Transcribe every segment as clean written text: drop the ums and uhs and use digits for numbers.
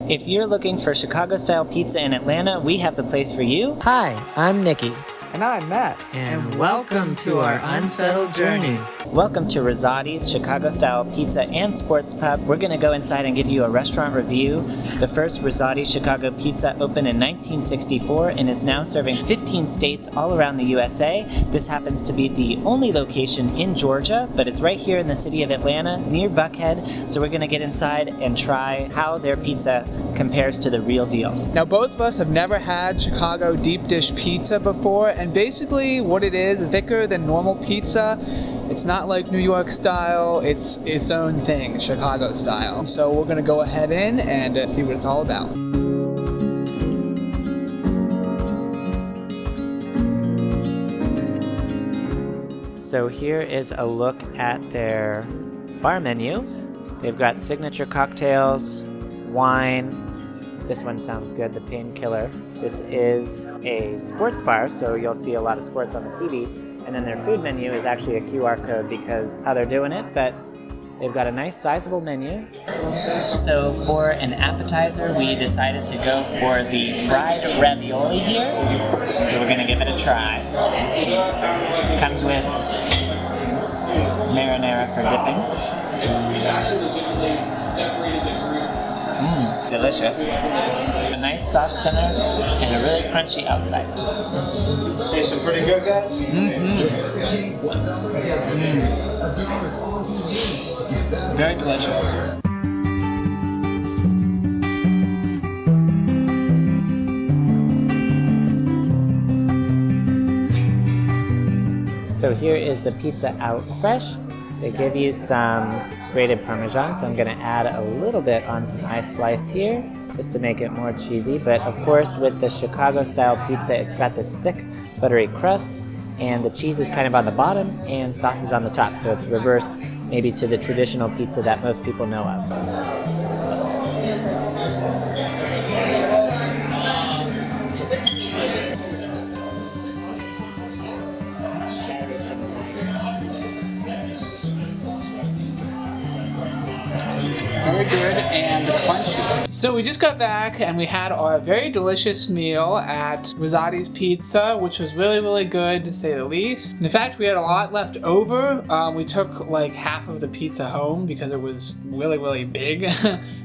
If you're looking for Chicago-style pizza in Atlanta, we have the place for you. Hi, I'm Nikki. And I'm Matt. And welcome to our unsettled journey. Welcome to Rosati's Chicago-style pizza and sports pub. We're gonna go inside and give you a restaurant review. The first Rosati Chicago pizza opened in 1964 and is now serving 15 states all around the USA. This happens to be the only location in Georgia, but it's right here in the city of Atlanta, near Buckhead. So we're gonna get inside and try how their pizza compares to the real deal. Now, both of us have never had Chicago deep dish pizza before, and basically what it is thicker than normal pizza. It's not like New York style, it's its own thing, Chicago style. So we're gonna go ahead in and see what it's all about. So here is a look at their bar menu. They've got signature cocktails, wine. This one sounds good, the Painkiller. This is a sports bar, so you'll see a lot of sports on the TV. And then their food menu is actually a QR code because how they're doing it, but they've got a nice sizable menu. So for an appetizer, we decided to go for the fried ravioli here. So we're gonna give it a try. It comes with marinara for dipping. Delicious. A nice soft center and a really crunchy outside. Tasting pretty good, guys? Very delicious. So here is the pizza out fresh. They give you some grated Parmesan, so I'm gonna add a little bit onto my slice here, just to make it more cheesy. But of course, with the Chicago style pizza, it's got this thick, buttery crust, and the cheese is kind of on the bottom, and sauce is on the top, so it's reversed maybe to the traditional pizza that most people know of. Very good and crunchy. So we just got back and we had our very delicious meal at Rosati's Pizza, which was really good to say the least. In fact, we had a lot left over. We took like half of the pizza home because it was really big.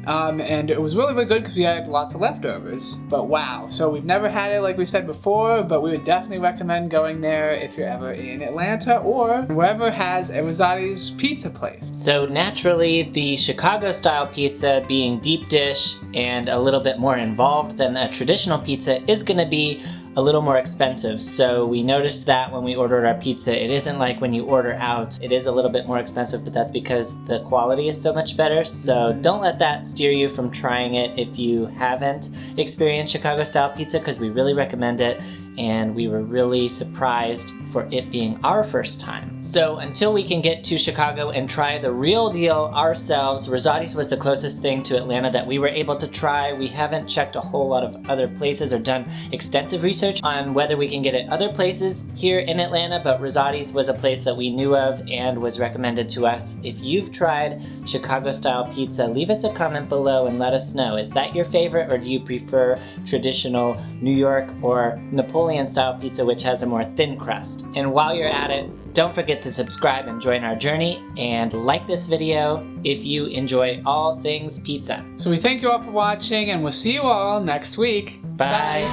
And it was really good because we had lots of leftovers. But wow, so we've never had it like we said before, but we would definitely recommend going there if you're ever in Atlanta or wherever has a Rosati's Pizza place. So naturally, the Chicago style pizza being deep dish and a little bit more involved than a traditional pizza is gonna be a little more expensive. So we noticed that when we ordered our pizza, it isn't like when you order out, it is a little bit more expensive, but that's because the quality is so much better. So don't let that steer you from trying it if you haven't experienced Chicago style pizza, because we really recommend it. And we were really surprised for it being our first time. So until we can get to Chicago and try the real deal ourselves, Rosati's was the closest thing to Atlanta that we were able to try. We haven't checked a whole lot of other places or done extensive research on whether we can get it other places here in Atlanta, but Rosati's was a place that we knew of and was recommended to us. If you've tried Chicago style pizza, leave us a comment below and let us know. Is that your favorite, or do you prefer traditional New York or Napoleon style pizza, which has a more thin crust? And while you're at it, don't forget to subscribe and join our journey, and like this video if you enjoy all things pizza. So we thank you all for watching, and we'll see you all next week. Bye.